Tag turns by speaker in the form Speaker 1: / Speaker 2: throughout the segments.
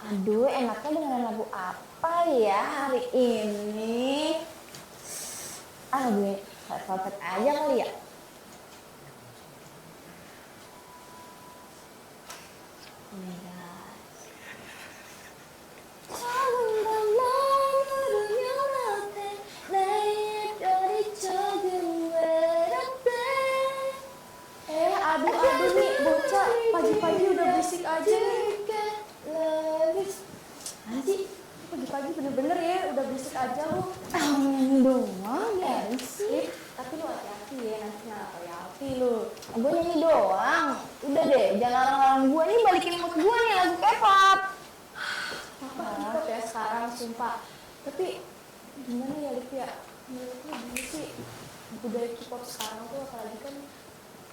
Speaker 1: Aduh, enaknya dengerin lagu apa ya hari ini? Ah, gue Red Velvet aja kali ya. Oh my god.
Speaker 2: Aduh nih bocah pagi-pagi udah berisik aja. Anji, pagi-pagi bener-bener ya udah berisik aja lu.
Speaker 1: Doang ya sih.
Speaker 2: Tapi lu hati-hati ya, nanti kenapa ya hati lu.
Speaker 1: Gue nyanyi doang. Udah deh, jangan larang-larang gue nih, balikin mood gue nih lagu K-pop.
Speaker 2: Apa K-pop ya sekarang sumpah. Tapi gimana ya Lip ya? Menurut lu gimana sih budaya K-pop sekarang tuh, apalagi kan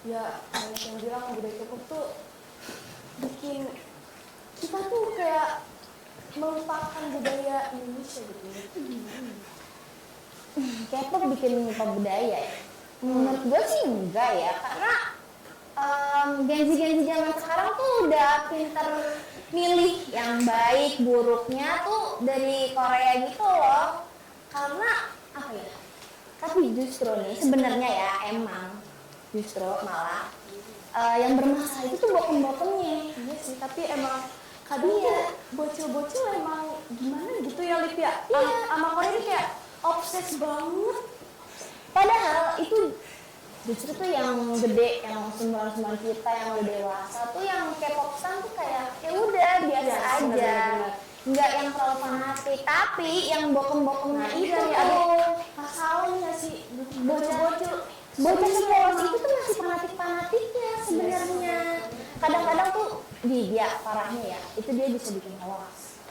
Speaker 2: ya banyak yang bilang budaya K-pop tuh bikin kita tuh kayak melupakan budaya Indonesia gitu. Itu gimana?
Speaker 1: K-pop bikin lupa budaya ya? Menurut gue sih enggak ya, karena Gen Z zaman sekarang tuh udah pinter milih yang baik buruknya tuh dari Korea gitu loh. Karena apa ya? Tapi justru nih sebenarnya ya emang justru malah yang bermasalah itu tuh bokong-bokongnya.
Speaker 2: Iya sih, tapi emang kadang tuh bocil-bocil emang gimana gitu ya Lip ya. Sama Korea ini kayak obses banget.
Speaker 1: Padahal itu justru tuh yang gede, yang seumuran kita yang udah dewasa tuh yang K-popsan tuh kayak ya udah biasa aja,
Speaker 2: bener-bener.
Speaker 1: nggak yang terlalu fanatik. Tapi yang bokong-bokongnya itu
Speaker 2: iya,
Speaker 1: tuh
Speaker 2: masalahnya sih
Speaker 1: bocil sekolah itu tuh masih fanatiknya sebenarnya. Kadang-kadang tuh dia parahnya ya, itu dia bisa bikin hoax.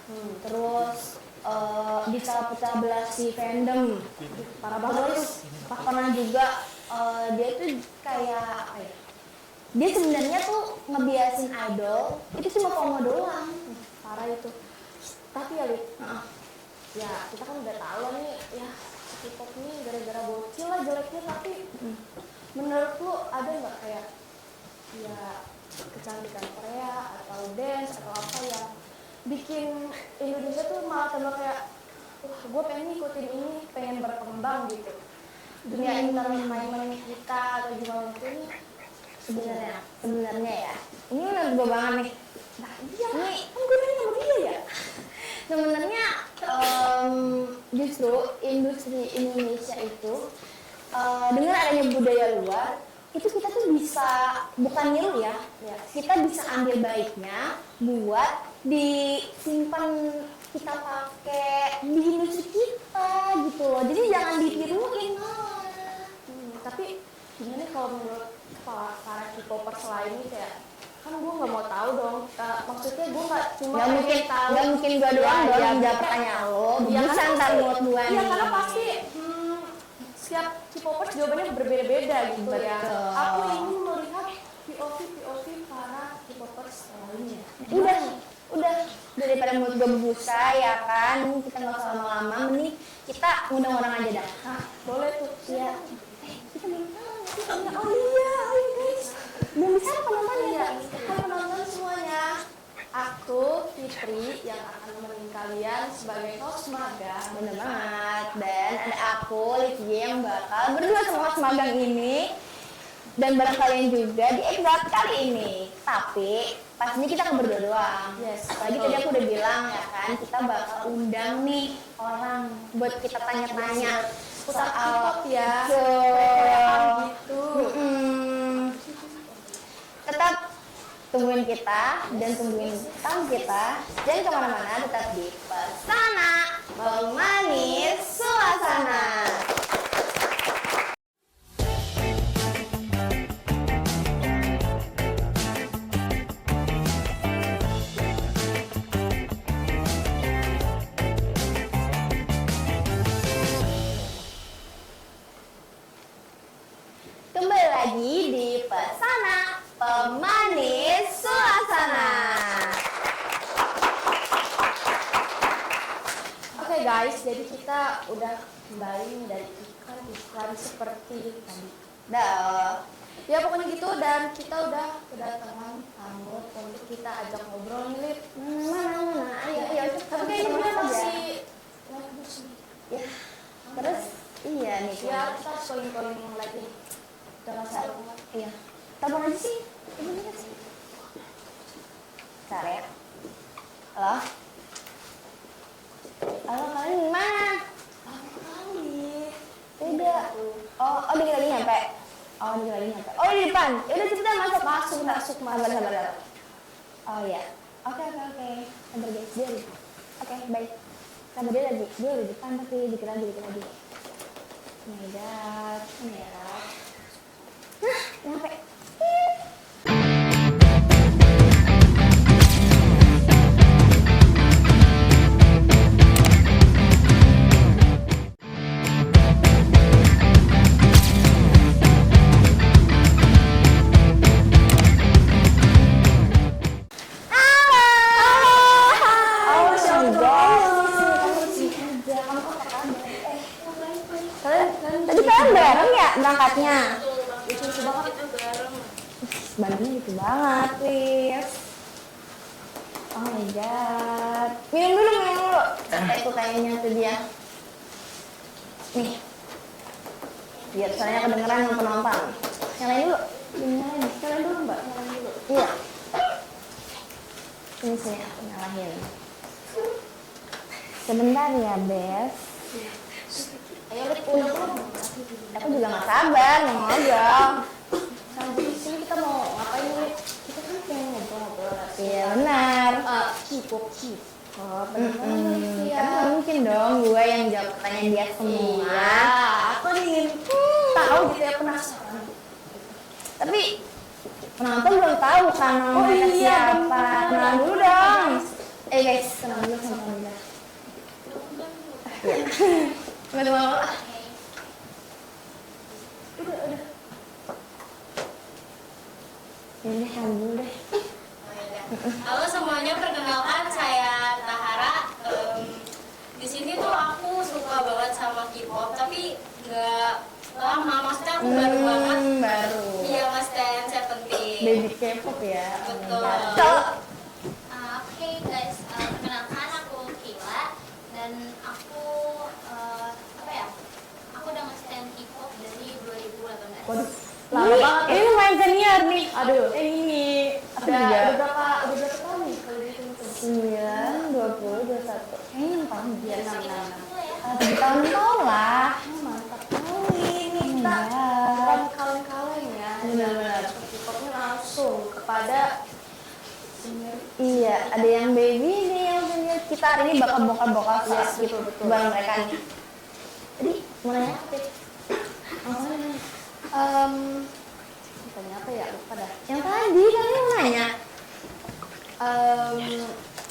Speaker 1: Terus bisa pecah belah si fandom,
Speaker 2: parah banget.
Speaker 1: terus pernah juga dia tuh kayak apa ya, dia sebenarnya tuh ngebiasin idol itu cuma FOMO doang.
Speaker 2: Parah itu. Tapi ya Lip, ya kita kan udah tahu nih ya K-pop ini gara-gara bocil lah jeleknya. Tapi menurut lu ada nggak kayak ya kecantikan Korea atau dance atau apa yang bikin Indonesia tuh malah tambah kayak wah gue pengen ngikutin ini, pengen berkembang gitu dunia entertainment kita atau gimana gitu ini.
Speaker 1: Sebenarnya ya ini menurut gue banget nih.
Speaker 2: Nah iya,
Speaker 1: Ini
Speaker 2: kan gue nanya sama dia ya.
Speaker 1: sebenarnya justru industri Indonesia itu dengan adanya budaya luar itu kita tuh bisa bukan niru ya, kita bisa ambil baiknya buat disimpan, kita pakai di industri kita gitu loh. Jadi jangan ditiruin malah.
Speaker 2: Tapi gimana kalau menurut para K-popers lain nih, kayak kan gue nggak mau tahu dong. Maksudnya gue nggak cuma
Speaker 1: Nggak mungkin gue doang dong yang jawab pertanyaan lo. Bisa ntar buat gue nih.
Speaker 2: Iya, karena pasti setiap K-popers jawabannya berbeda-beda gitu.
Speaker 1: Betul.
Speaker 2: Ya. Aku ingin melihat POV para K-popers lainnya.
Speaker 1: Udah daripada mood gue berbusa ya kan, kita nggak usah lama-lama, mending kita undang orang aja dah.
Speaker 2: Nah, boleh tuh.
Speaker 1: Iya.
Speaker 2: Kita belum tahu. Oh iya, ayo guys.
Speaker 1: Belum bisa penontonnya.
Speaker 2: Iya, hai penonton semuanya. Aku Fitri yang akan nemenin kalian sebagai host magang.
Speaker 1: Bener banget. Dan ada aku Livia yang bakal berdua sama host magang ini. Dan bareng kalian juga di episode kali ini. Tapi pas ini kita akan berdua doang.
Speaker 2: Yes.
Speaker 1: Lagi tadi aku udah bilang ya kan, kita bakal undang nih orang buat kita tanya-tanya
Speaker 2: Putar K-pop ya.
Speaker 1: Betul.
Speaker 2: Koreaan gitu.
Speaker 1: Tetap tungguin kita dan tungguin tamu kita. Jangan kemana-mana, tetap di Pesona Pemanis Suasana. Kembali lagi di Pesona Pemanis Suasana.
Speaker 2: Oke guys, jadi kita udah kembali dari iklan seperti tadi.
Speaker 1: Dah.
Speaker 2: Ya pokoknya gitu, dan kita udah kedatangan tamu untuk kita ajak ngobrol nih Lip.
Speaker 1: Mana? Ayo.
Speaker 2: Tapi kayaknya dia masih
Speaker 1: Ya. Terus iya nih.
Speaker 2: ya kita harus calling lagi. Jangan salah.
Speaker 1: Iya. Telepon aja sih. Ini lihat sih. Bentar ya. Halo. Halo, kalian di mana? Udah. Oh, dikit lagi nyampe. Oh, di depan. Ya udah cepetan masuk. Sabar. Oh iya. Oke. Sabar guys, dia di depan. Oke, baik. Sabar dia di depan tapi dikit lagi. Oh my god. Nah, nyampe. Tadi kalian bareng ya berangkatnya?
Speaker 2: Itu banget itu bareng.
Speaker 1: Badannya gitu banget, Lis. Oh my god. Minum dulu. Itu kayaknya tuh dia. Nih. Biar soalnya kedengeran sama penonton. Nyalain dulu.
Speaker 2: Nyalain dulu Mbak.
Speaker 1: Iya. Ini sih aku nyalain. Sebentar ya, Bes.
Speaker 2: Ayo Lid, udah belum?
Speaker 1: Aku juga gak sabar mau ngobrol.
Speaker 2: Sampai di sini kita mau ngapain nih? Kita kan pengen ngobrol-ngobrol.
Speaker 1: Iya benar.
Speaker 2: K-pop.
Speaker 1: Tapi gak mungkin dong gue yang jawab pertanyaan dia semua.
Speaker 2: Iya, aku ingin tahu gitu ya, penasaran.
Speaker 1: Tapi penonton belum tahu kan nama mereka
Speaker 2: iya,
Speaker 1: siapa.
Speaker 2: benar.
Speaker 1: Kenalan dulu dong. Guys, kenalan dulu sama Kamila. Iya. Nggak ada mau. Udah. Ini kenalan dulu deh.
Speaker 3: Halo semuanya, perkenalkan saya Tahara. Di sini tuh aku suka banget sama K-pop, tapi nggak lama, maksudnya aku baru banget.
Speaker 1: Baru.
Speaker 3: Iya, Mas Ten, saya penting.
Speaker 1: Baby K-pop ya.
Speaker 3: Betul.
Speaker 4: Oke guys, perkenalkan aku Kila dan aku aku udah nge-stan K-pop dari 2018.
Speaker 1: Waduh.
Speaker 2: Lama banget.
Speaker 1: Ini lumayan senior nih.
Speaker 2: Aduh,
Speaker 1: Ini. Aku
Speaker 2: udah
Speaker 1: juga.
Speaker 2: berapa tahun nih kalau dihitung-hitung?
Speaker 1: 9, 20, 21. Kayaknya 6 tahun.
Speaker 2: Iya, 6
Speaker 4: Sekitar
Speaker 2: tahun.
Speaker 4: 10 ya.
Speaker 1: 7 tahun lah.
Speaker 2: Mantap kali nih kita bukan kaleng-kaleng ya.
Speaker 1: Benar-benar.
Speaker 2: K-popnya langsung kepada senior.
Speaker 1: Iya, ada yang baby, ada yang senior. Kita hari ini bakal bokap-bokap
Speaker 2: Yes,
Speaker 1: gitu
Speaker 2: betul.
Speaker 1: bareng mereka nih. Jadi, mau nanya apa?
Speaker 2: Tanya apa ya? Lupa dah.
Speaker 1: Yang tadi kan mau nanya.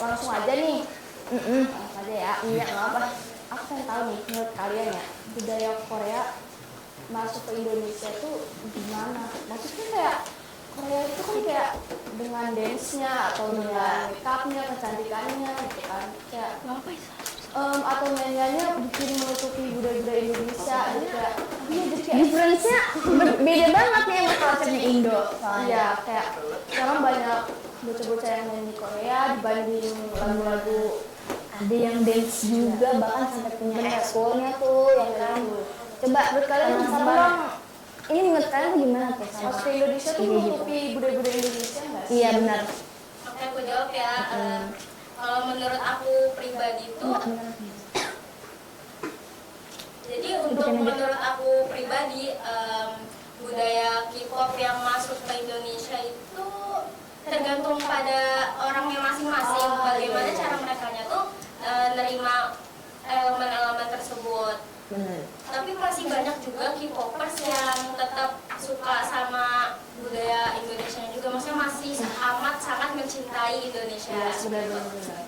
Speaker 2: Langsung aja nih.
Speaker 1: Langsung aja ya. Iya, nggak apa.
Speaker 2: Aku pengen tahu nih menurut kalian ya, budaya Korea masuk ke Indonesia tuh gimana? Maksudnya kayak Korea itu kan kayak dengan dance-nya atau dengan make-up-nya, kecantikannya gitu kan. Kayak atau nyanyiannya bikin menutupi budaya-budaya Indonesia gitu kayak. Iya, jadi kayak
Speaker 1: Difference-nya beda banget nih sama konsepnya Indo. Soalnya.
Speaker 2: iya, kayak sekarang banyak bocah-bocah yang nyanyi Korea dibanding lagu-lagu
Speaker 1: Ada yang dance juga, bahkan sampai punya ekskulnya tuh, ya kan. Coba
Speaker 2: Menurut kalian
Speaker 1: sama
Speaker 2: gimana?
Speaker 1: dong. Ini menurut kalian tuh gimana tuh? Sama?
Speaker 2: masuk ke Indonesia tuh
Speaker 1: Iya, gitu.
Speaker 2: menutupi budaya-budaya Indonesia nggak sih?
Speaker 1: Iya benar.
Speaker 3: Oke, aku jawab ya. Kalau menurut aku pribadi tuh, jadi untuk menurut aku pribadi, budaya K-pop yang masuk ke Indonesia itu tergantung pada orangnya masing-masing. Bagaimana cara mereka tuh nerima elemen-elemen tersebut.
Speaker 1: Benar.
Speaker 3: Tapi masih banyak juga K-popers yang tetap suka sama budaya Indonesia juga. Maksudnya masih amat sangat mencintai Indonesia.
Speaker 2: Benar-benar.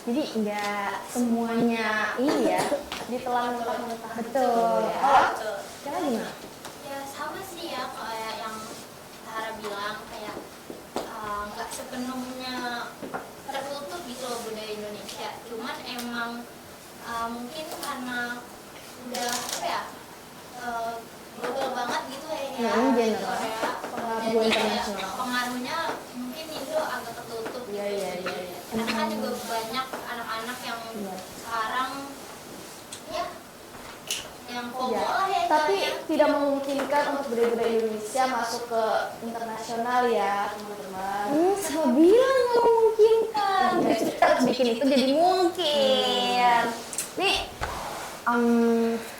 Speaker 1: Jadi nggak semuanya ini ya.
Speaker 2: Ditelan mentah-mentah.
Speaker 1: Betul.
Speaker 2: Ya.
Speaker 3: Betul.
Speaker 1: Karena gimana?
Speaker 4: Ya sama sih ya kayak yang Tahara bilang kayak nggak sepenuhnya tertutup gitu loh budaya Indonesia. Cuman emang mungkin karena udah global banget gitu ya
Speaker 1: general.
Speaker 4: Korea.
Speaker 1: Pengaruh
Speaker 4: Jadi kayak
Speaker 1: internasional.
Speaker 4: pengaruhnya mungkin Indo agak ketutup
Speaker 2: Iya,
Speaker 4: gitu
Speaker 2: iya,
Speaker 4: sih.
Speaker 2: iya, iya.
Speaker 4: Karena kan juga banyak anak-anak yang FOMO
Speaker 2: Ya,
Speaker 4: lah ya.
Speaker 2: tapi
Speaker 4: istilahnya.
Speaker 2: tidak memungkinkan untuk budaya-budaya Indonesia masuk ke internasional ya teman-teman.
Speaker 1: Siapa bilang nggak memungkinkan? Justru kita harus bikin itu jadi mungkin. Nih,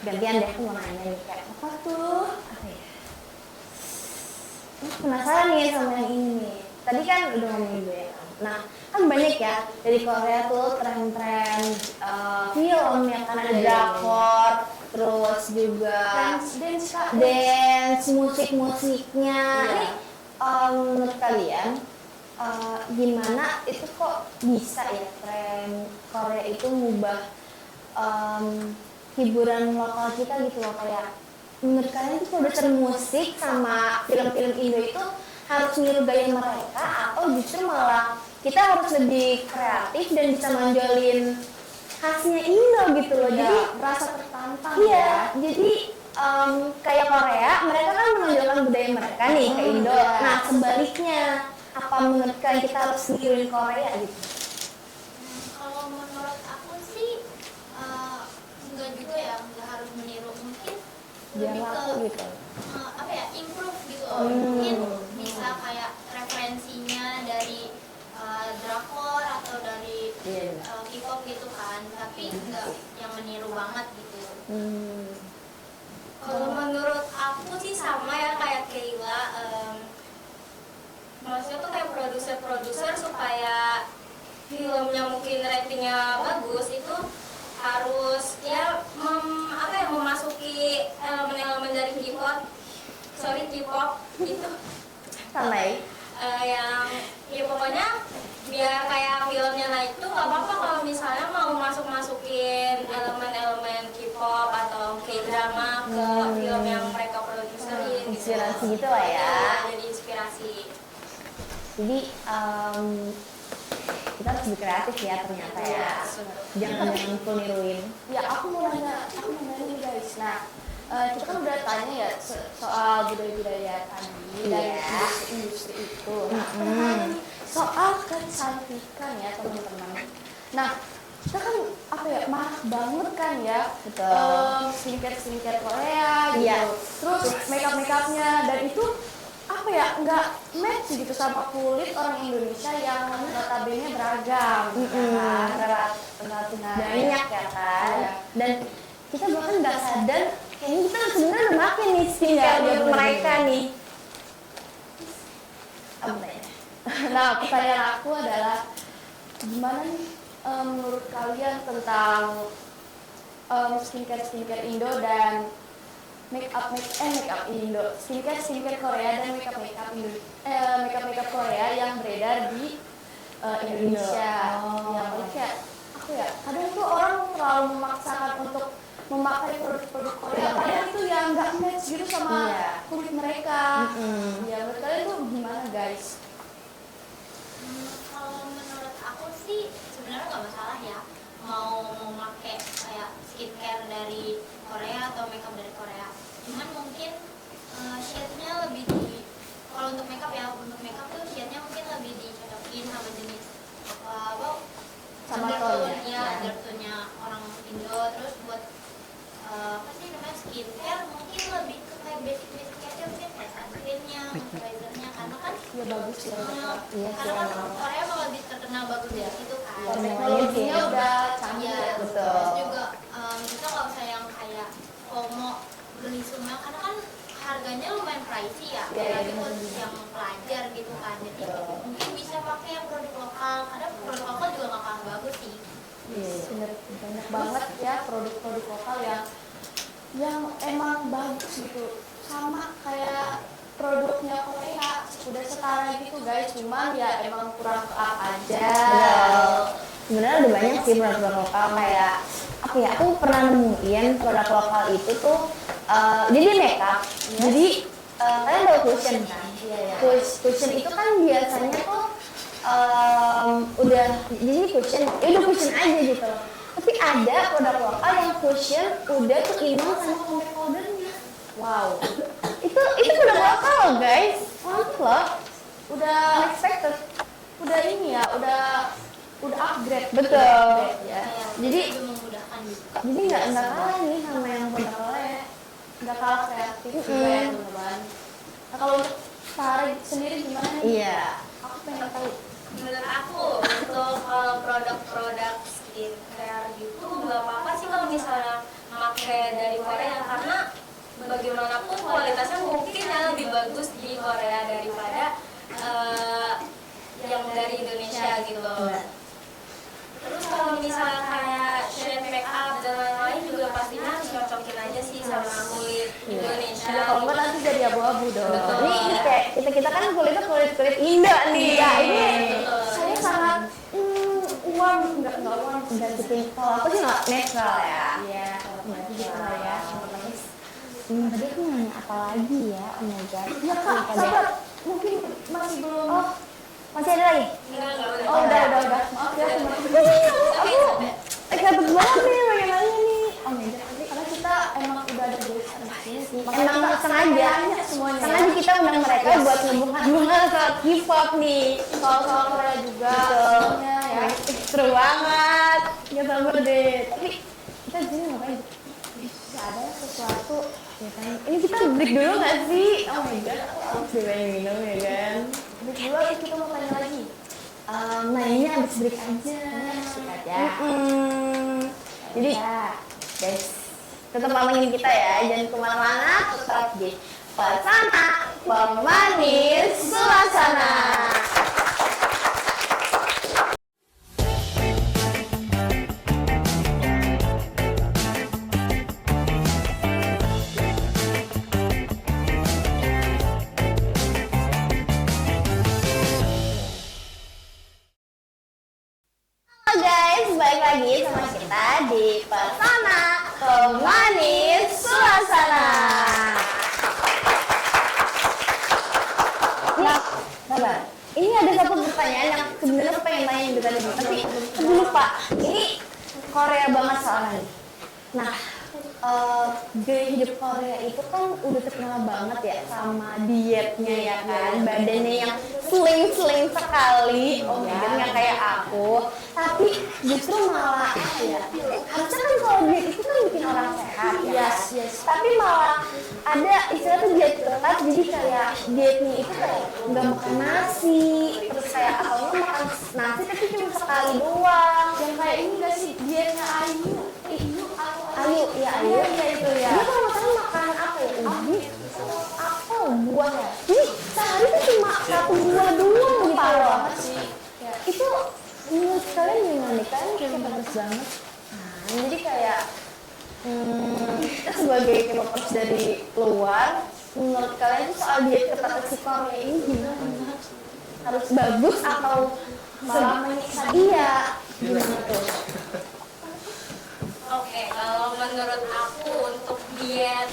Speaker 1: gantian deh, aku mau nanya nih kayak apa tuh? Apa ya? Aku penasaran nih sama yang ini nih. Tadi kan udah ngomongin gue ya. Nah, kan banyak ya dari Korea tuh tren-tren film yang kan ada drakor, terus juga
Speaker 2: Dance Kak.
Speaker 1: dance, musik-musiknya.
Speaker 2: Iya.
Speaker 1: Ini menurut kalian gimana itu kok bisa ya tren Korea itu ngubah hiburan lokal kita gitu loh, kayak menurut kalian itu produser musik sama film-film Indo itu harus niru gaya mereka atau justru malah kita harus lebih kreatif dan bisa menonjolin khasnya Indo gitu loh. Jadi
Speaker 2: Jadi merasa tertantang
Speaker 1: iya,
Speaker 2: ya.
Speaker 1: jadi kayak Korea, mereka kan menonjolkan budaya mereka nih ke Indo.
Speaker 2: iya.
Speaker 1: Nah, sebaliknya, apa menurut kalian kita harus niruin Korea gitu?
Speaker 4: Kalau menurut aku sih enggak juga ya, enggak harus meniru, mungkin
Speaker 1: Biar
Speaker 4: lebih
Speaker 1: laku
Speaker 4: ke
Speaker 1: gitu.
Speaker 4: apa ya, improve gitu. Mungkin bisa kayak referensinya dari drakor atau dari
Speaker 1: Iya.
Speaker 4: K-pop gitu kan, tapi enggak yang meniru banget gitu.
Speaker 3: Kalau menurut aku sih sama ya kayak Keila, maksudnya tuh kayak produser supaya filmnya mungkin ratingnya bagus itu harus ya memasuki elemen-elemen dari K-pop itu
Speaker 1: Santai.
Speaker 3: yang ya pokoknya biar kayak filmnya naik tuh nggak apa-apa kalau misalnya mau masukin elemen-elemen K-pop atau K-drama ke film yang mereka produserin.
Speaker 1: Inspirasi gitu lah ya.
Speaker 3: Jadi inspirasi.
Speaker 1: Jadi kita harus lebih kreatif ya ternyata ya. Jangan full niruin.
Speaker 2: Ya, aku mau nanya nih guys. Nah, kita kan udah tanya ya soal budaya-budaya tadi dari
Speaker 1: Iya.
Speaker 2: industri itu. Nah, aku mau nanya nih soal kecantikan ya teman-teman. Nah, kita kan apa ya, marah banget kan ya.
Speaker 1: Betul.
Speaker 2: Skincare Korea gitu.
Speaker 1: Iya.
Speaker 2: Terus make-upnya dan itu apa ya, nggak match gitu sama kulit orang Indonesia yang notabene beragam.
Speaker 1: Relatif banyak ya kan.
Speaker 2: Iya.
Speaker 1: Dan kita bahkan nggak sadar kayaknya kita sebenarnya udah makin nih
Speaker 2: Iya,
Speaker 1: skincare
Speaker 2: iya,
Speaker 1: untuk
Speaker 2: bener.
Speaker 1: mereka nih. Apa ya?
Speaker 2: Nah, pertanyaan aku adalah gimana nih menurut kalian tentang skincare Indo dan make up Indo, skincare Korea dan make up Korea yang beredar di Indonesia.
Speaker 1: Oh.
Speaker 2: Ya, kayak aku ya, kadang tuh orang terlalu memaksakan untuk memakai produk-produk Korea, padahal itu yang nggak match gitu sama
Speaker 1: Iya.
Speaker 2: kulit mereka. Ya, menurut kalian tuh gimana guys?
Speaker 4: Kalau menurut aku sih sebenarnya nggak masalah ya, mau pakai kayak skincare dari Korea atau makeup dari Korea. Cuman mungkin shade-nya lebih kalau untuk makeup ya, untuk makeup tuh shade-nya mungkin lebih dicocokin sama jenis
Speaker 2: Sama
Speaker 4: undertone
Speaker 2: tone-nya,
Speaker 4: ya,
Speaker 2: ya.
Speaker 4: undertone-nya orang Indo. Terus buat apa sih namanya, skincare mungkin lebih ke kayak basic aja, mungkin kayak sunscreen-nya, moisturizer-nya, karena kan
Speaker 2: Ya bagus ya.
Speaker 1: Iya,
Speaker 4: karena kan Korea malah lebih terkenal bagus dari situ kan.
Speaker 2: Ya, teknologinya
Speaker 1: Iya.
Speaker 2: udah canggih
Speaker 4: Iya,
Speaker 2: ya.
Speaker 1: betul.
Speaker 4: terus juga kita nggak usah yang kayak FOMO beli semua, karena kan harganya lumayan pricey ya,
Speaker 2: Iya, iya,
Speaker 4: apalagi
Speaker 2: benar.
Speaker 4: buat yang pelajar gitu kan. Jadi mungkin bisa pakai yang produk lokal, karena produk lokal juga nggak kalah bagus sih.
Speaker 2: Bener, banyak banget ya produk-produk lokal yang emang bagus gitu, sama kayak produknya Korea udah setara gitu guys, cuman ya emang kurang up aja.
Speaker 1: Betul. Sebenarnya ada banyak sih produk lokal kayak apa ya? Aku pernah nemuin produk lokal itu tuh jadi makeup. Jadi kalian tahu cushion kan?
Speaker 2: Iya.
Speaker 1: Cushion itu kan biasanya tuh udah jadi cushion, ya udah cushion aja gitu loh. Tapi ada produk lokal yang cushion udah tuh hilang sama compact powdernya.
Speaker 2: Wow,
Speaker 1: Itu produk lokal loh guys. Mantap loh.
Speaker 2: udah
Speaker 1: Unexpected.
Speaker 2: udah ini ya, udah upgrade.
Speaker 1: Betul.
Speaker 2: Upgrade ya.
Speaker 4: Kayak
Speaker 1: Jadi-
Speaker 4: lebih memudahkan juga.
Speaker 1: Jadi nggak kalah nih sama yang produk Korea.
Speaker 2: Nggak kalah kreatif juga ya teman-teman. Nah kalau untuk Sarah sendiri gimana nih?
Speaker 1: Iya.
Speaker 2: Aku pengen tahu.
Speaker 3: Menurut aku untuk produk-produk skincare gitu nggak apa-apa sih kalau misalnya pakai dari Korea, karena bagaimanapun kualitasnya mungkin yang lebih bagus di Korea daripada yang dari Indonesia gitu. Terus kalau misalnya kayak shade make up dan lain-lain juga pastinya harus nyocokin aja sih sama kulit Indonesia.
Speaker 2: Ya kalau nggak nanti jadi abu-abu dong.
Speaker 3: Betul.
Speaker 1: Ini kayak kita kan kulitnya kulit Indo nih.
Speaker 2: Iya,
Speaker 1: ini
Speaker 3: Betul.
Speaker 1: saya sangat warm, nggak warm. Dan kalau aku sih nggak netral ya.
Speaker 2: Iya, kalau nggak gitu lah ya.
Speaker 1: Tadi aku nanya apa lagi ya? Oh my god.
Speaker 2: Ya kak, sabar. Mungkin masih belum.
Speaker 1: Oh, masih ada lagi?
Speaker 3: Enggak boleh.
Speaker 2: Oh udah. Maaf ya teman-teman.
Speaker 3: Tapi
Speaker 1: Excited banget nih pengen nanya nih. Oh my god.
Speaker 2: Karena kita emang udah ada jurusan di sini sih.
Speaker 1: Emang sengaja
Speaker 2: semuanya.
Speaker 1: sengaja kita undang mereka buat ngebunga soal K-pop nih.
Speaker 2: Soal Korea juga.
Speaker 1: Betul.
Speaker 2: Semuanya ya.
Speaker 1: Seru banget. Gak sabar deh. Tapi kita di sini ngapain?
Speaker 2: Gak ada sesuatu.
Speaker 1: Ya kan? Ini kita break dulu gak sih? Oh my god, aku harus pengen minum ya kan?
Speaker 2: Jadi dulu terus kita mau tanya lagi.
Speaker 1: Nah ini abis break aja.
Speaker 2: Sikat ya.
Speaker 1: Jadi guys, tetap pantengin kita ya, jangan kemana-mana, tetap di Pesona Pemanis Suasana. Halo guys, balik lagi sama kita di Pesona Pemanis Suasana. Nah, sabar. Ini ada satu pertanyaan yang sebenarnya aku pengen tanya juga tadi, tapi aku lupa. Ini Korea banget soalnya. Nah, gaya hidup Korea itu kan udah terkenal banget ya sama dietnya ya kan, badannya yang sling sekali, oh my god, nggak kayak aku. Tapi justru malah apa ya? Harusnya kan kalau diet itu kan bikin orang sehat ya.
Speaker 2: Yes.
Speaker 1: Tapi malah ada istilah tuh diet ketat, jadi kayak dietnya itu kayak nggak makan nasi, terus kayak atau nggak makan nasi tapi cuma sekali doang.
Speaker 2: Yang kayak ini gak sih dietnya
Speaker 1: Ayu, ya Ayu.
Speaker 2: Iya itu ya.
Speaker 1: Dia kalau makan makan apa ya? Ubi, apel, buah ya. Jadi sehari tuh cuma satu buah doang gitu loh.
Speaker 2: sih. Ya.
Speaker 1: Itu menurut kalian gimana? Kalian kayak bagus banget. Nah, jadi kayak kita sebagai K-popers dari luar, menurut kalian tuh soal diet ketat si Korea ini gimana? Harus bagus atau
Speaker 2: Malah menyiksa.
Speaker 1: Iya, gimana tuh?
Speaker 3: Oke, kalau menurut aku untuk diet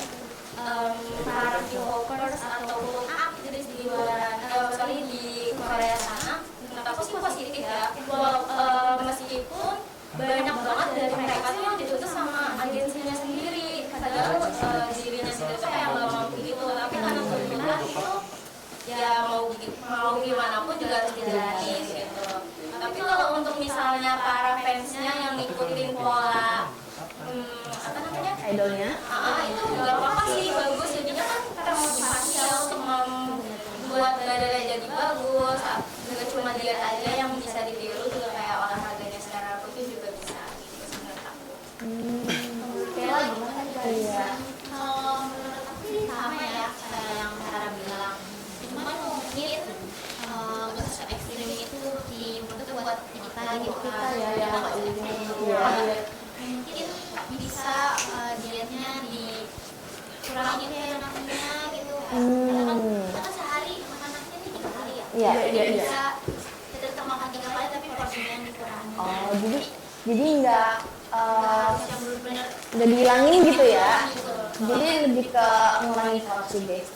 Speaker 3: para K-popers ataupun aktris di luar, di Korea sana, menurut aku sih positif ya. Meskipun banyak banget dari mereka tuh yang dituntut sama agensinya sendiri, padahal dirinya sendiri tuh kayak nggak mampu gitu, tapi karena tuntutan itu ya mau gimana pun juga harus dijalanin gitu. Tapi kalau untuk misalnya para fansnya yang ngikutin pola apa namanya
Speaker 1: Idolnya?
Speaker 3: itu nggak apa-apa sih, bagus, jadinya kan termotivasi ya untuk membuat badannya jadi bagus, dengan cuma diet aja yang bisa ditiru juga kayak olahraganya secara rutin juga bisa gitu sih menurut aku.
Speaker 2: Kela gimana guys?
Speaker 1: Iya.
Speaker 4: Kalau menurut aku sih sama ya kayak yang Sarah bilang, cuman mungkin nggak se ekstrim itu dibentuk buat kita gitu
Speaker 2: Kita
Speaker 4: kan.
Speaker 2: ya yang
Speaker 4: Kita
Speaker 2: ini.
Speaker 4: nggak se-ekstrim.
Speaker 2: Iya.
Speaker 4: Mungkin bisa dietnya dikurangin ya nasinya gitu kan. Karena kan kita kan sehari makan nasinya ini 3 kali ya.
Speaker 1: Iya.
Speaker 2: Iya.
Speaker 4: Bisa tetap makan 3 kali tapi porsinya yang dikurangi.
Speaker 1: Oh, jadi nggak
Speaker 4: Harus yang benar-benar
Speaker 1: nggak dihilangin gitu ya?
Speaker 4: gitu.
Speaker 1: Jadi lebih ke ngurangin porsi guys.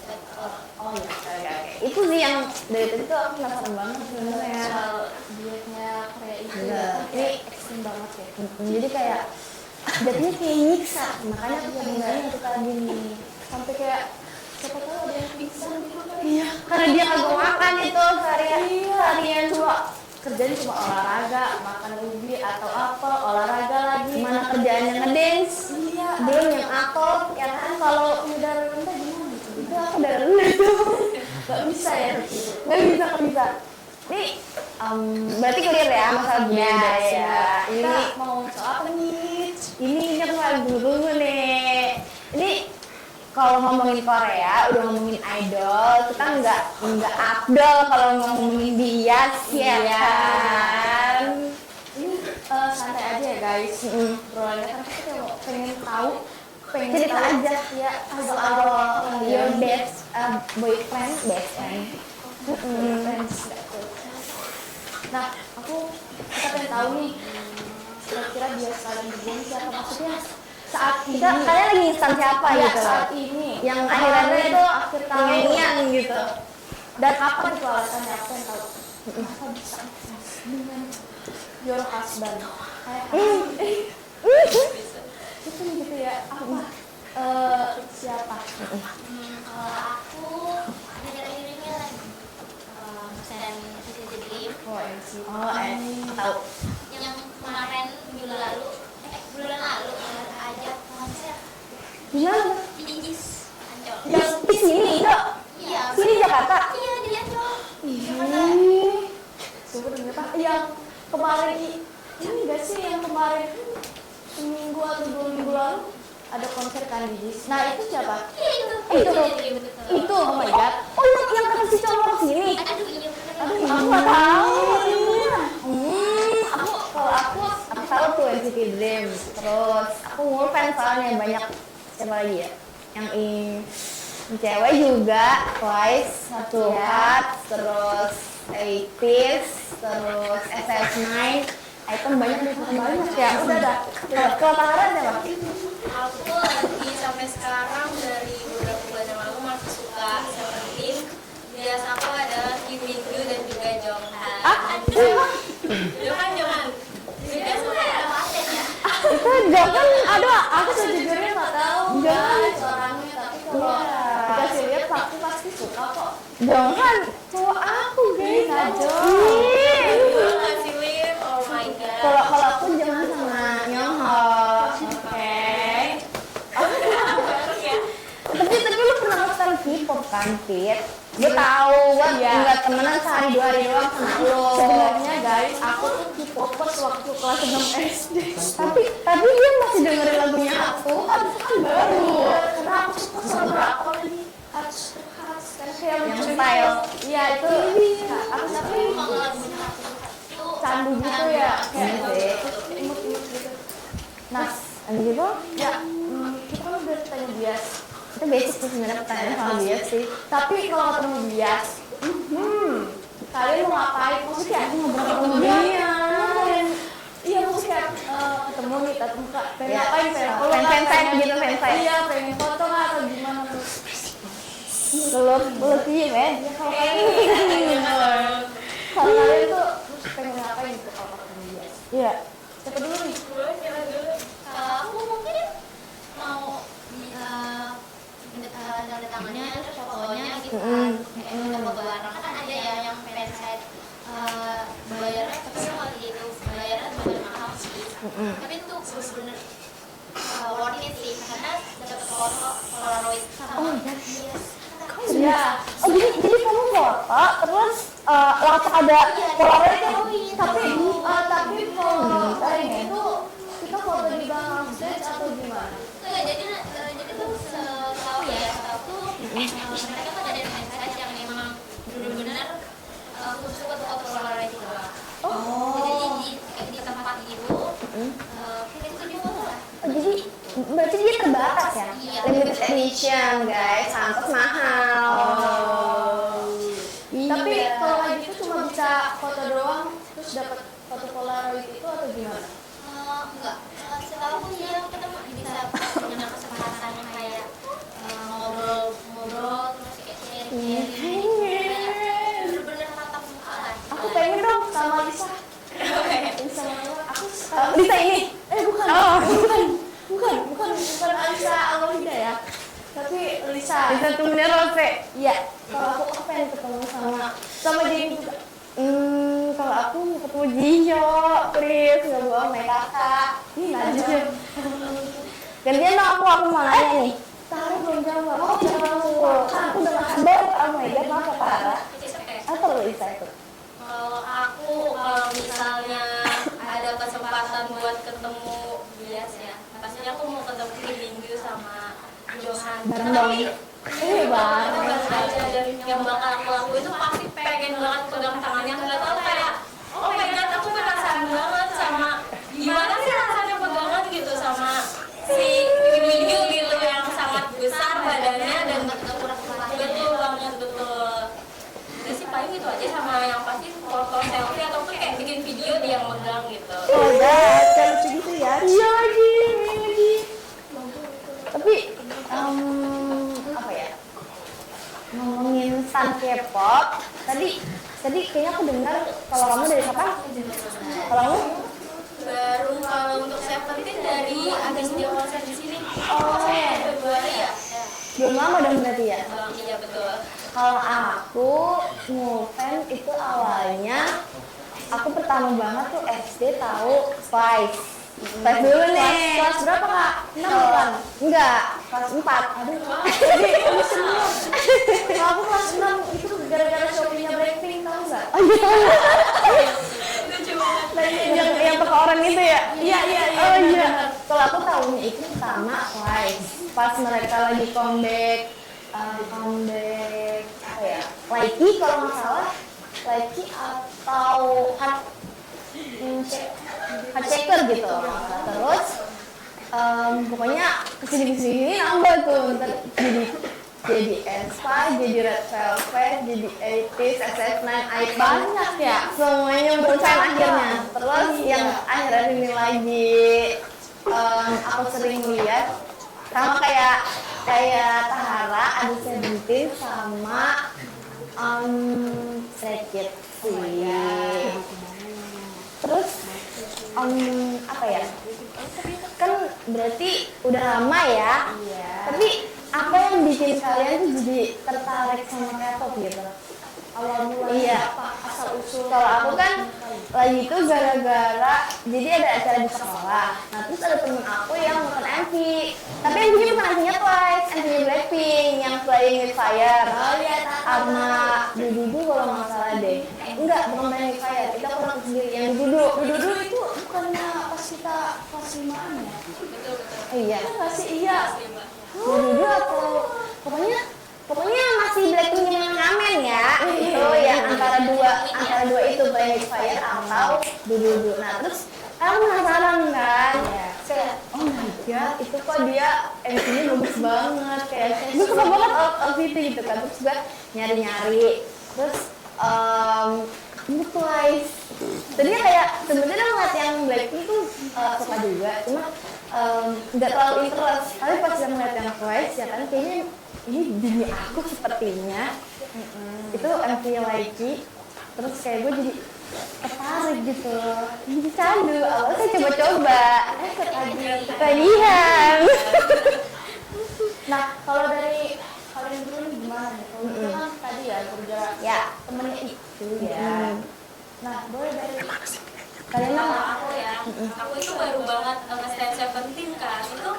Speaker 1: Oh ya, oke. Itu sih yang dari tadi tuh aku penasaran banget sebenarnya.
Speaker 2: Soal dietnya Korea itu
Speaker 1: Iya.
Speaker 2: ini ekstrim banget ya.
Speaker 1: Jadi kayak jadinya kayak nyiksa, makanya aku pengen nanya itu tadi nih.
Speaker 2: Sampai kayak siapa tahu ada yang pingsan gitu kan.
Speaker 1: Iya, karena dia kagak makan itu seharian 2
Speaker 2: kerjaan cuma olahraga, makan ubi atau apa, olahraga lagi.
Speaker 1: Mana kerjaannya ngedance,
Speaker 2: Iya.
Speaker 1: belum yang aktor, ya kan?
Speaker 2: Kalau udah rendah gimana?
Speaker 1: Itu aku udah rendah tuh.
Speaker 2: Gak bisa ya.
Speaker 1: Nggak bisa. Nih, berarti clear ya masalah budaya.
Speaker 2: Kita
Speaker 1: Ini
Speaker 2: mau soal apa nih?
Speaker 1: ini aku lagi tunggu nih. Ini kalau ngomongin Korea, udah ngomongin idol, kita nggak abdol kalau ngomongin bias ya kan.
Speaker 2: Ini santai aja ya guys. Obrolannya kan kita pengen tahu, pengen
Speaker 1: Cerita
Speaker 2: tahu
Speaker 1: aja
Speaker 2: ya
Speaker 1: soal your best boyfriend, best friend.
Speaker 2: friends. Nah, kita pengen tahu nih kira-kira bias kalian berdua ini siapa, maksudnya saat ini.
Speaker 1: Kalian lagi instan siapa
Speaker 2: Ya,
Speaker 1: gitu?
Speaker 2: saat ini
Speaker 1: Yang akhirnya itu
Speaker 2: akhir tahun
Speaker 1: nyanyian gitu.
Speaker 2: dan apa itu alasannya, aku pengen tahu kenapa bisa dengan your husband kayak itu gitu ya, apa siapa?
Speaker 4: Kalau aku akhir-akhir ini lagi ngesen NCT Dream
Speaker 2: Oh, NCT.
Speaker 1: Tahu.
Speaker 4: yang kemarin bulan lalu ajak konser
Speaker 1: Gimana?
Speaker 4: di Jis Ancol.
Speaker 1: Di sini itu.
Speaker 4: Iya.
Speaker 1: Sini Jakarta.
Speaker 4: Iya di Ancol. Jakarta.
Speaker 2: Tunggu ternyata yang kemarin ini gak sih yang kemarin seminggu atau 2 minggu lalu ada konser kan di Jis. Nah itu siapa?
Speaker 4: Iya itu.
Speaker 1: Itu.
Speaker 4: NCT Dream, betul.
Speaker 1: Itu, oh my god. Oh yang kata si cowok sini.
Speaker 4: Aduh iya bener.
Speaker 1: Aduh, aku nggak tahu. Kalau aku tahu tuh NCT Dream. Terus aku ngefans soalnya banyak, siapa lagi ya? Yang cewek juga, Twice, Satu Hat, terus ATEEZ, terus SF9. Item banyak deh, banyak ya. Udah dah. Kalau Tahara siapa?
Speaker 3: Aku lagi sampai sekarang dari beberapa bulan yang lalu masih suka Seventeen. Bias aku adalah Kim Min Gyu dan juga Jonghan. Jonghan. Juga suka ya?
Speaker 4: Paten ya.
Speaker 1: Itu jangan, aduh,
Speaker 2: Aku sejujurnya nggak tahu guys orangnya, tapi kalau dikasih lihat aku pasti suka kok.
Speaker 1: jangan cowok aku guys.
Speaker 2: Kajol.
Speaker 3: Terima kasih Lim. Oh my god.
Speaker 1: Kalau aku jangan sama Nyongho. Tapi lu pernah nonton K-pop kan, Fit? Gue tahu, gue nggak temenan sehari 2 hari doang sama lu.
Speaker 2: Sebenarnya guys, aku tuh K-popers waktu kelas 6 SD.
Speaker 1: Tapi dia masih dengerin lagunya aku. Aduh, kan baru.
Speaker 2: Karena aku suka sama aku lagi harus kayak
Speaker 1: Yang
Speaker 2: lucu
Speaker 1: style.
Speaker 2: Iya itu. Aku tapi
Speaker 4: Kalau lagunya aku itu
Speaker 2: candu gitu ya, kayak
Speaker 1: Iya sih.
Speaker 2: imut-imut gitu. Nah,
Speaker 1: Abis itu,
Speaker 2: ya kita kan udah tanya bias.
Speaker 1: itu basic sih sebenarnya pertanyaan sama dia sih.
Speaker 2: Tapi kalau ketemu bias, kalian mau ngapain? Maksudnya aku ngobrol ketemu dia. Iya maksudnya ketemu nih tatap muka. Pengen
Speaker 1: Ya,
Speaker 2: ngapain? Pengen follow nggak?
Speaker 1: fansite
Speaker 2: Pengen-
Speaker 1: gitu, fansite.
Speaker 2: Iya pengen foto nggak atau gimana tuh?
Speaker 1: Belum sih, men.
Speaker 2: Ya kalau kalian kalau kalian tuh pengen ngapain gitu kalau ketemu bias?
Speaker 1: Iya.
Speaker 2: Siapa dulu nih?
Speaker 4: kalau aku mungkin mau tanda tangannya terus fotonya gitu kan kayak foto bareng kan ada ya yang fansite bayarnya tapi kalau itu bayarnya lumayan mahal sih tapi itu bener-bener worth it sih karena dapat foto polaroid sama bias.
Speaker 2: Iya.
Speaker 1: Oh jadi kamu foto terus langsung ada polaroid
Speaker 2: Tapi kalau kayak gitu kita foto di backstage atau gimana?
Speaker 4: Enggak, jadi tuh setahu ya, setahu mereka tuh ada fansite yang memang benar-benar khusus buat foto polaroid itu. Jadi di tempat itu kita studio foto lah.
Speaker 1: Oh, jadi berarti dia terbatas ya?
Speaker 4: Iya.
Speaker 1: Limited edition guys, sangat mahal.
Speaker 2: Tapi kalau kayak gitu cuma bisa foto doang terus dapat foto polaroid itu atau gimana?
Speaker 4: Enggak, setahu dia kita bisa punya kesempatan yang kayak ngobrol terus kayak sharing bener-bener tatap muka lah.
Speaker 1: Aku pengen dong sama Lisa.
Speaker 2: Bisa aku
Speaker 1: Lisa ini?
Speaker 2: bukan.
Speaker 1: Oh.
Speaker 2: Bukan Alisa Alwahida ya. Tapi Lisa.
Speaker 1: Lisa Tumnya Rose.
Speaker 2: Iya. Kalau aku pengen ketemu sama Jenny juga.
Speaker 1: Kalau aku mau ketemu Jiyo, please nggak bohong, naik kakak. Ih, lanjut. Gantian dong aku mau nanya nih. Tara belum jawab. Oh, jawab. Aku udah nggak sabar. Oh my god, maaf ya Tara. Apa lu Isa itu?
Speaker 3: Kalau aku, kalau misalnya ada kesempatan buat ketemu Bias ya, pastinya aku mau ketemu di Minggu sama Johan.
Speaker 1: Bareng dong. Bareng.
Speaker 3: Bareng aja, dan yang bakal aku lakuin itu pasti pengen banget pegang tangannya. Nggak tahu kayak, oh my god, aku penasaran banget sama gimana sih rasanya pegangan gitu sama si Minggu gitu yang sangat besar badannya dan betul banget, betul. Jadi sih paling itu aja, sama yang pasti foto selfie ataupun kayak bikin video dia yang megang gitu.
Speaker 1: Oh udah, kayak lucu gitu ya. Iya lagi. Tapi apa ya? Ngomongin stan K-pop, tadi kayaknya aku dengar kalau kamu dari siapa? Kalau kamu?
Speaker 3: Baru kalau untuk Seventeen dari abis dia konser di sini.
Speaker 1: Oh,
Speaker 3: Februari ya?
Speaker 1: belum lama dong berarti ya?
Speaker 3: Iya betul.
Speaker 1: Kalau aku ngefans itu awalnya aku pertama banget tuh SD tahu Twice. Twice dulu nih. Kelas berapa Kak? 6 bukan? Enggak, kelas 4. Aduh, jadi aku semua. Kalau aku kelas 6 itu gara-gara Shopee-nya Blackpink, tahu nggak? Oh iya.
Speaker 3: Lucu banget.
Speaker 1: yang pakai orang itu ya? Iya. Oh iya. Kalau aku tahunya itu pertama Twice. Pas mereka lagi comeback apa ya? Laiki kalau nggak salah. Laiki atau Heartbreaker gitu. Terus pokoknya kesini nambah tuh, ntar jadi Aespa, jadi Red Velvet, jadi ATEEZ, SF9, banyak ya semuanya berusaha akhirnya. Terus yang akhir-akhir ini lagi aku sering lihat sama kayak Tahara, ada Seventeen sama Stray Kids sih. Terus apa ya? Kan berarti udah lama ya. Tapi apa yang bikin kalian tuh jadi tertarik sama K-pop gitu? Awal mulanya apa? Asal usul. Kalau aku kan lagi itu gara-gara jadi ada acara di sekolah. Nah terus ada temen aku yang nonton MV. Tapi MV-nya bukan MV-nya Twice, MV-nya Blackpink yang Playing with Fire. Sama Dudu kalau nggak salah deh. Enggak, bukan Playing with Fire. Itu aku nonton sendiri yang Dudu. Dudu itu bukannya pas kita kelas 5-an ya?
Speaker 3: Betul.
Speaker 1: Iya. Iya. Dudu atau pokoknya masih Blackpink yang ngamen ya. Itu ya antara dua itu Playing with Fire atau Dudu. Nah terus aku penasaran kan, kayak oh my god itu kok dia MV-nya bagus banget, kayak gue suka banget outfit gitu kan. Terus gue nyari terus ini Twice. Tadinya kayak sebenarnya ngeliat yang Blackpink tuh suka juga, cuma nggak terlalu interest. Tapi pas yang ngeliat yang Twice ya kan kayaknya ini dunia aku sepertinya. Itu MV Laiki. Terus kayak gue jadi tertarik gitu. Jadi candu. Awalnya saya coba-coba. Ketagihan. Nah, kalau dari kalian dulu nih gimana nih? Kalau itu kan tadi ya kerja ya temennya itu ya. Nah, boleh dari kalian
Speaker 3: Kalau
Speaker 1: apa?
Speaker 3: aku ya, aku itu baru banget nge-stand Seventeen kan. Itu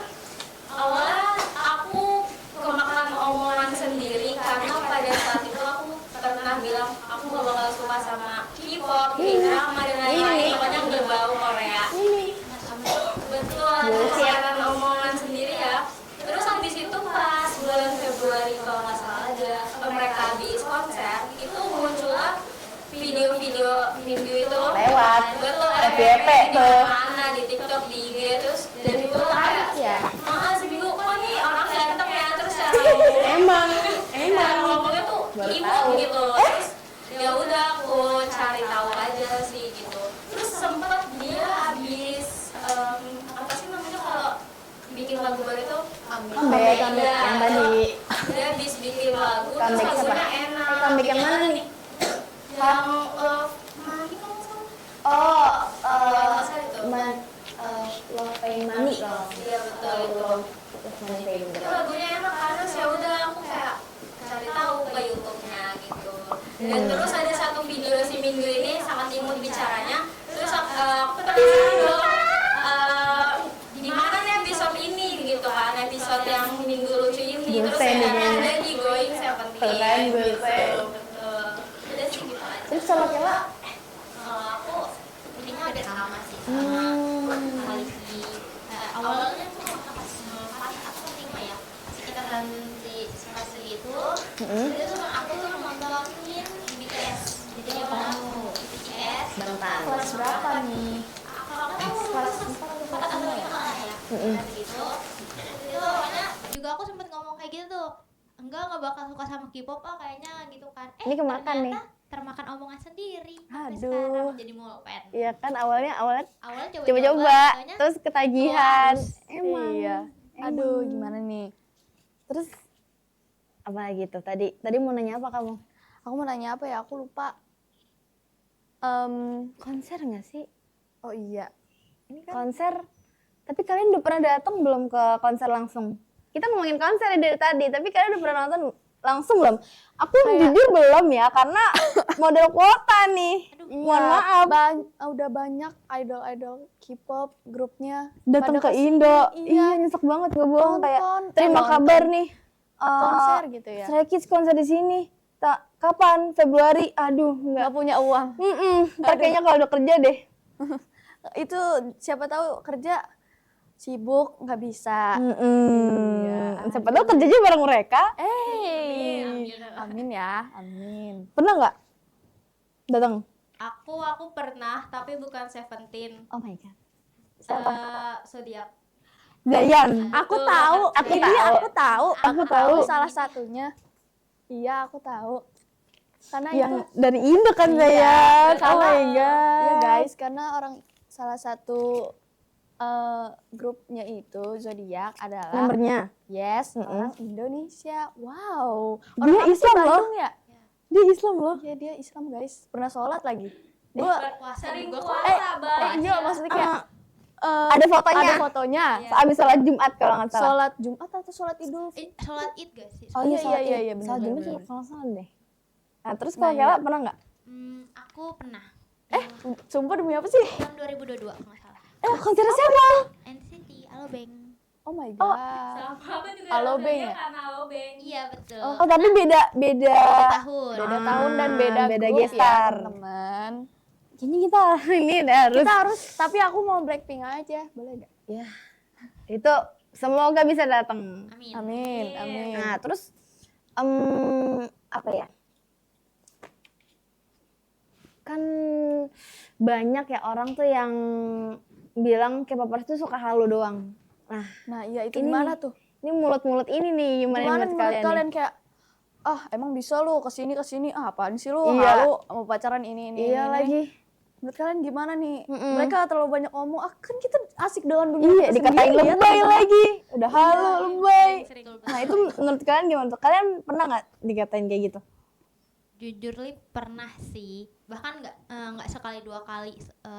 Speaker 3: awalnya aku kemakan omongan sendiri karena pada saat itu aku pernah bilang aku gak bakal suka sama K-pop, K-drama dan lain-lain, pokoknya berbau Korea. Betul, kemakan omongan sendiri ya. Terus habis itu pas bulan Februari kalau nggak salah ada mereka habis konser, itu muncullah video-video minggu itu
Speaker 1: Lewat
Speaker 3: betul
Speaker 1: FYP
Speaker 3: di
Speaker 1: tuh.
Speaker 3: mana di TikTok, di IG, terus dan itu kayak
Speaker 1: Ya.
Speaker 3: seminggu kok nih orang ganteng ya, terus cara
Speaker 1: Emang.
Speaker 3: ngomongnya tuh
Speaker 1: Baru
Speaker 3: imut
Speaker 1: tahu.
Speaker 3: gitu. Terus ya udah aku cari tahu aja sih gitu. Terus sempet dia habis apa sih namanya kalau bikin lagu baru itu
Speaker 1: Comeback yang tadi.
Speaker 3: dia habis bikin lagu terus
Speaker 1: Comeback siapa?
Speaker 3: lagunya enak.
Speaker 1: Comeback yang mana nih?
Speaker 3: Yang Mani kalau nggak salah.
Speaker 1: Oh,
Speaker 3: Nggak salah itu.
Speaker 1: Love Pain Money loh.
Speaker 3: Iya betul itu.
Speaker 1: Love Money Pain
Speaker 3: Itu lagunya enak karena ya udah aku kayak cari tahu ke YouTube-nya gitu. Dan terus ada satu video si Minggu ini sangat imut
Speaker 4: sama sih sama Haliki. Awalnya tuh pas 4 atau 5 ya sekitaran di semester itu itu tuh aku tuh nontonin BTS jadi BTS
Speaker 1: Bentar.
Speaker 2: Kelas berapa nih?
Speaker 4: kalau aku tahu kelas 4 atau 5 ya begitu itu pokoknya juga aku sempet ngomong kayak gitu tuh enggak bakal suka sama K-pop kayaknya gitu kan
Speaker 1: Ini kemakan
Speaker 4: ternyata
Speaker 1: nih.
Speaker 4: termakan omongan sendiri sampai
Speaker 1: Aduh.
Speaker 4: sekarang jadi mulpen
Speaker 1: Iya kan awalnya
Speaker 4: awalnya
Speaker 1: coba-coba
Speaker 4: taunya
Speaker 1: terus ketagihan.
Speaker 4: Terus,
Speaker 1: Emang.
Speaker 2: Iya. Aduh, gimana nih?
Speaker 1: Terus apa gitu tadi mau nanya apa kamu?
Speaker 2: Aku mau nanya apa ya? Aku lupa.
Speaker 1: Konser nggak sih?
Speaker 2: Oh iya. Ini kan
Speaker 1: Konser. Tapi kalian udah pernah datang belum ke konser langsung? Kita ngomongin konser dari tadi, tapi kalian udah pernah nonton langsung belum? Aku jujur belum ya, karena model kuota nih. Mohon maaf.
Speaker 2: udah banyak idol-idol K-pop grupnya
Speaker 1: Datang
Speaker 2: pada
Speaker 1: ke
Speaker 2: kesini.
Speaker 1: Indo.
Speaker 2: Iya.
Speaker 1: Iya, nyesek banget gak bohong kayak
Speaker 2: Nonton.
Speaker 1: terima
Speaker 2: Nonton.
Speaker 1: kabar nih.
Speaker 2: Konser gitu ya.
Speaker 1: Stray Kids konser di sini. Kapan? Februari. Aduh, enggak.
Speaker 2: Nggak punya uang.
Speaker 1: Ntar kayaknya kalau udah kerja deh.
Speaker 2: Itu siapa tahu kerja sibuk nggak bisa.
Speaker 1: Iya. Siapa tahu kerjanya bareng mereka.
Speaker 2: Amin ya, amin.
Speaker 1: Pernah nggak datang?
Speaker 3: Aku pernah tapi bukan Seventeen.
Speaker 1: Oh my god.
Speaker 3: Zodiac.
Speaker 1: Zayan.
Speaker 2: Aku tahu, aku tahu
Speaker 1: tahu.
Speaker 2: salah satunya. Iya, aku tahu. Karena
Speaker 1: Yang
Speaker 2: itu
Speaker 1: dari Indo kan
Speaker 2: Iya,
Speaker 1: Zayan. Oh
Speaker 2: karena-
Speaker 1: my god.
Speaker 2: Iya guys, karena salah satu grupnya itu Zodiac adalah
Speaker 1: Nomornya.
Speaker 2: yes, orang Indonesia. Wow.
Speaker 1: Dia
Speaker 2: Orang apa sih,
Speaker 1: Islam loh.
Speaker 2: Bandung ya?
Speaker 1: Dia Islam loh.
Speaker 2: Iya, dia Islam guys. Pernah sholat lagi. Gua
Speaker 3: Puasa
Speaker 4: Sering
Speaker 3: juga
Speaker 4: puasa,
Speaker 3: Bang.
Speaker 2: iya maksudnya kayak
Speaker 1: Ada fotonya.
Speaker 2: ada fotonya.
Speaker 1: Abis sholat Jumat kalau nggak salah.
Speaker 2: Sholat Jumat atau sholat Idul?
Speaker 3: Sholat Id gak sih?
Speaker 1: Oh
Speaker 2: iya,
Speaker 1: sholat
Speaker 2: iya,
Speaker 1: Id.
Speaker 2: iya, bener,
Speaker 1: Sholat Jumat
Speaker 2: bener,
Speaker 1: juga kalau nggak salah deh. Nah terus
Speaker 2: Nah,
Speaker 1: kalau Kela
Speaker 2: iya.
Speaker 1: pernah nggak?
Speaker 3: Aku pernah.
Speaker 2: Sumpah demi apa sih?
Speaker 3: Tahun 2022 kalau nggak salah.
Speaker 1: Konser siapa?
Speaker 3: NCT, Alobeng.
Speaker 2: Oh my god.
Speaker 3: Sama aku juga.
Speaker 2: Alobeng ya?
Speaker 3: Karena Alobeng. Iya betul.
Speaker 1: Oh tapi beda.
Speaker 3: Tahun.
Speaker 2: Beda tahun dan beda
Speaker 1: beda
Speaker 2: grup
Speaker 1: gestar.
Speaker 2: ya, teman-teman.
Speaker 1: Ini kita ini harus.
Speaker 2: Kita harus, tapi aku mau Blackpink aja, boleh nggak?
Speaker 1: Ya. Itu semoga bisa datang.
Speaker 3: Amin.
Speaker 2: Amin, amin.
Speaker 1: Nah terus apa ya? Kan banyak ya orang tuh yang bilang K-popers tuh suka halu doang. Nah,
Speaker 2: Nah, iya itu
Speaker 1: Ini
Speaker 2: gimana
Speaker 1: nih.
Speaker 2: tuh?
Speaker 1: ini mulut-mulut ini nih gimana,
Speaker 2: Gimana
Speaker 1: menurut
Speaker 2: menurut
Speaker 1: kalian?
Speaker 2: kalian
Speaker 1: nih?
Speaker 2: kayak emang bisa lu kesini apaan sih lu
Speaker 1: Iya.
Speaker 2: halu mau pacaran ini
Speaker 1: Iya
Speaker 2: ini.
Speaker 1: lagi.
Speaker 2: Menurut kalian gimana nih?
Speaker 1: Mm-mm.
Speaker 2: Mereka terlalu banyak ngomong, kan kita asik dengan dunia
Speaker 1: Iya,
Speaker 2: kita
Speaker 1: dikatain
Speaker 2: sendiri, ya,
Speaker 1: lebay
Speaker 2: teman-teman.
Speaker 1: lagi. Udah halu, lebay.
Speaker 3: Sering
Speaker 1: Nah, itu menurut kalian gimana tuh? Kalian pernah nggak dikatain kayak gitu?
Speaker 3: jujur Lip pernah sih, bahkan nggak sekali dua kali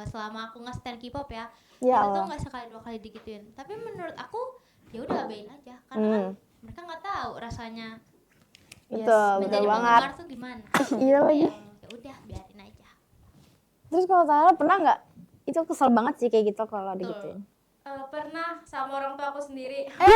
Speaker 3: selama aku nge-stan K-pop ya.
Speaker 1: Ya
Speaker 3: Itu tuh
Speaker 1: Allah.
Speaker 3: nggak sekali dua kali digituin. Tapi menurut aku ya udah abain aja karena kan mereka nggak tahu rasanya
Speaker 1: Betul, betul
Speaker 3: menjadi
Speaker 1: banget.
Speaker 3: penggemar tuh gimana.
Speaker 1: Iya lagi.
Speaker 3: Ya udah biarin aja.
Speaker 1: Terus kalau Tara pernah nggak? Itu kesel banget sih kayak gitu kalau digituin.
Speaker 3: Pernah sama orang tua aku sendiri. Tapi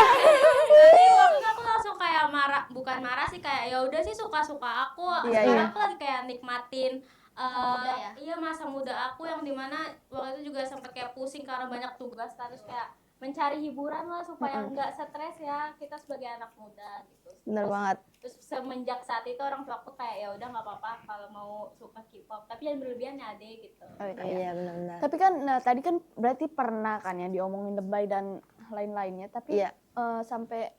Speaker 3: waktu itu aku langsung kayak marah, bukan marah sih, kayak ya udah sih suka-suka aku.
Speaker 1: Iya,
Speaker 3: Sekarang
Speaker 1: iya.
Speaker 3: aku lagi kayak nikmatin
Speaker 4: muda ya?
Speaker 3: iya masa muda aku yang dimana waktu itu juga sempat kayak pusing karena banyak tugas, terus kayak mencari hiburan lah supaya nggak stres ya kita sebagai anak muda gitu.
Speaker 1: Bener banget.
Speaker 3: Terus semenjak saat itu orang tua aku kayak ya udah nggak apa-apa kalau mau suka K-pop, tapi jangan berlebihan ya adek gitu.
Speaker 2: Oh, iya.
Speaker 1: Iya, benar-benar.
Speaker 2: Tapi kan tadi kan berarti pernah kan ya diomongin lebay dan lain-lainnya, tapi
Speaker 1: Iya.
Speaker 2: sampai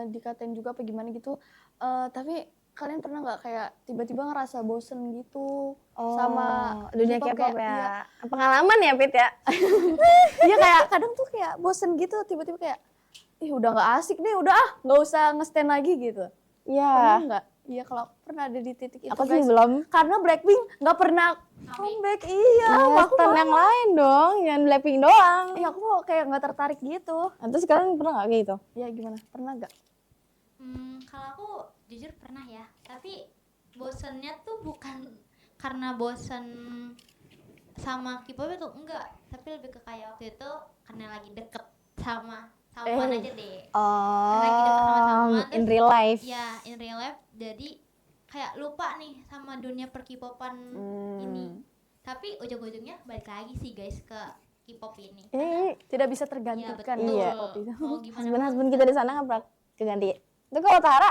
Speaker 2: dikatain juga apa gimana gitu. Tapi kalian pernah nggak kayak tiba-tiba ngerasa bosen gitu sama
Speaker 1: dunia
Speaker 2: K-pop
Speaker 1: K-pop
Speaker 2: kayak-
Speaker 1: ya. Pengalaman ya, Pit ya?
Speaker 2: Iya kayak kadang tuh kayak bosen gitu, tiba-tiba kayak ih udah nggak asik nih, udah nggak usah nge-stan lagi gitu.
Speaker 1: Iya.
Speaker 2: Pernah nggak? Iya kalau aku pernah ada di titik itu
Speaker 1: Aku sih
Speaker 2: guys.
Speaker 1: belum.
Speaker 2: Karena Blackpink nggak pernah comeback. Iya, aku
Speaker 1: Stan yang lain dong, yang Blackpink doang.
Speaker 2: Iya aku mau kayak nggak tertarik gitu.
Speaker 1: Nah, terus kalian pernah nggak kayak gitu?
Speaker 2: Iya gimana? Pernah nggak?
Speaker 3: Kalau aku jujur pernah ya, tapi bosennya tuh bukan karena bosen sama K-pop itu enggak, tapi lebih ke kayak waktu itu karena lagi deket sama samaan aja deh. Lagi deket sama samaan,
Speaker 1: in
Speaker 3: terus-
Speaker 1: real life.
Speaker 3: Ya in real life, jadi kayak lupa nih sama dunia per K-popan ini.
Speaker 4: Tapi ujung-ujungnya balik lagi sih guys ke K-pop ini.
Speaker 2: Tidak bisa
Speaker 4: Ya
Speaker 2: tergantikan
Speaker 4: betul.
Speaker 1: Iya.
Speaker 2: K-pop itu.
Speaker 4: Mau gimana?
Speaker 1: Husband kita di sana nggak pernah keganti. Itu kalau Tara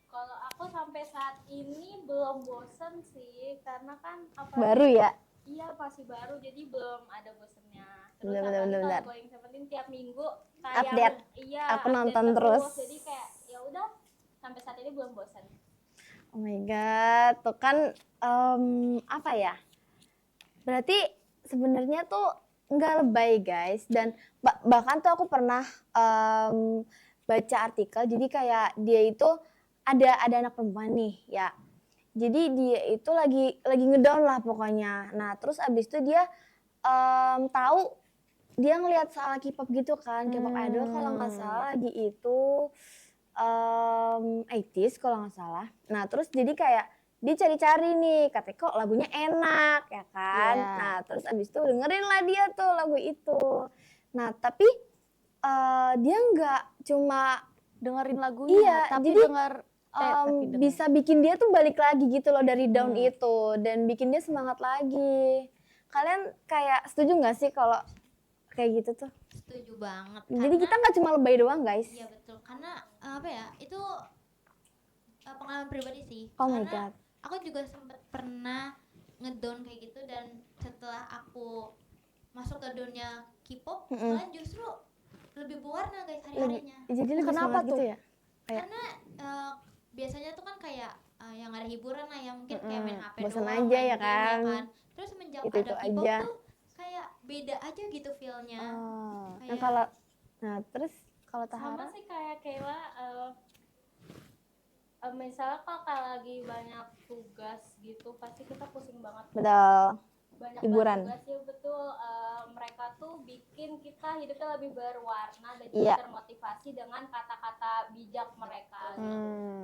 Speaker 3: Kalau aku sampai saat ini belum bosen sih, karena kan
Speaker 1: baru ya.
Speaker 3: Iya masih baru, jadi belum ada bosennya. Terus
Speaker 1: Bener,
Speaker 3: apalagi
Speaker 1: bener.
Speaker 3: kalau Going Seventeen tiap minggu tayang,
Speaker 1: Update.
Speaker 3: iya,
Speaker 1: Aku
Speaker 3: update
Speaker 1: nonton terus.
Speaker 3: Jadi kayak ya udah sampai saat ini belum bosan.
Speaker 1: Oh my god, tuh kan apa ya? Berarti sebenarnya tuh nggak lebay guys, dan bahkan tuh aku pernah baca artikel. Jadi kayak dia itu ada anak perempuan nih ya. Jadi dia itu lagi ngedown lah pokoknya. Nah terus abis itu dia tahu, dia ngelihat salah K-pop gitu kan, K-pop idol kalau nggak salah lagi itu 80s kalau nggak salah. Nah terus jadi kayak dia cari-cari nih, katanya kok lagunya enak ya kan.
Speaker 2: Iya.
Speaker 1: Nah terus abis itu dengerin lah dia tuh lagu itu. Nah tapi dia nggak cuma
Speaker 2: Dengerin lagunya,
Speaker 1: Iya,
Speaker 2: tapi
Speaker 1: jadi,
Speaker 2: denger
Speaker 1: bisa bikin dia tuh balik lagi gitu loh dari down
Speaker 2: Hmm.
Speaker 1: itu, dan bikin dia semangat lagi. Kalian kayak setuju nggak sih kalau kayak gitu tuh?
Speaker 4: Setuju banget.
Speaker 1: Jadi kita nggak cuma lebay doang guys.
Speaker 4: Iya betul, karena apa ya, itu pengalaman pribadi sih.
Speaker 1: Oh my
Speaker 4: Karena
Speaker 1: god.
Speaker 4: aku juga sempat pernah ngedown kayak gitu, dan setelah aku masuk ke dunia K-pop, malah justru lebih berwarna guys hari-harinya.
Speaker 1: Jadi lebih
Speaker 2: Kenapa
Speaker 1: semangat
Speaker 2: tuh?
Speaker 1: gitu ya? Kayak-
Speaker 4: Karena biasanya tuh kan kayak yang ada hiburan lah, yang mungkin kayak main HP
Speaker 1: bosan
Speaker 4: doang,
Speaker 1: aja
Speaker 4: main
Speaker 1: ya
Speaker 4: game,
Speaker 1: kan?
Speaker 4: Terus semenjak
Speaker 1: Itu-itu
Speaker 4: ada K-pop
Speaker 1: aja.
Speaker 4: tuh kayak beda aja gitu feel-nya.
Speaker 1: Nah
Speaker 4: Kayak-
Speaker 1: kalau terus kalau
Speaker 3: Sama
Speaker 1: Tahara
Speaker 3: sih kayak Kayla, misalnya kalau lagi banyak tugas gitu pasti kita pusing banget.
Speaker 1: betul.
Speaker 3: Banyak
Speaker 1: Hiburan.
Speaker 3: banget tugas ya betul. Mereka tuh bikin kita hidupnya lebih berwarna dan
Speaker 1: Iya.
Speaker 3: juga termotivasi dengan kata-kata bijak mereka.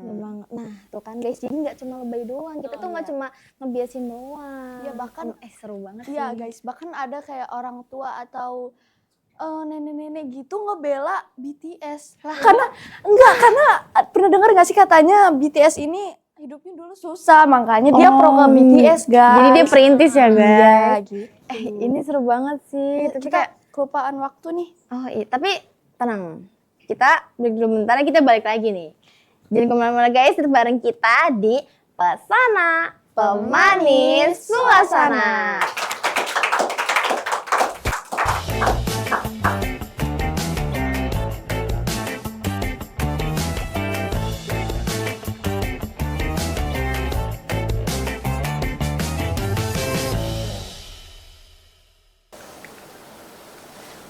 Speaker 1: Ya banget. Nah tuh kan guys, jadi nggak cuma lebay doang, kita tuh nggak cuma ngebiasin doang.
Speaker 2: Iya, bahkan-
Speaker 1: seru banget sih.
Speaker 2: Iya guys, bahkan ada kayak orang tua atau nenek-nenek gitu ngebela BTS. Karena pernah dengar gak sih katanya BTS ini hidupnya dulu susah, makanya dia pro ke BTS guys.
Speaker 1: Jadi dia perintis ya guys.
Speaker 2: Iya gitu.
Speaker 1: Ini seru banget sih. Tapi
Speaker 2: Kita
Speaker 1: kayak
Speaker 2: kelupaan waktu nih.
Speaker 1: oh iya, tapi tenang. Kita break dulu bentar, kita balik lagi nih. Jadi kemana-mana guys, tetap bareng kita di Pesona Pemanis Suasana.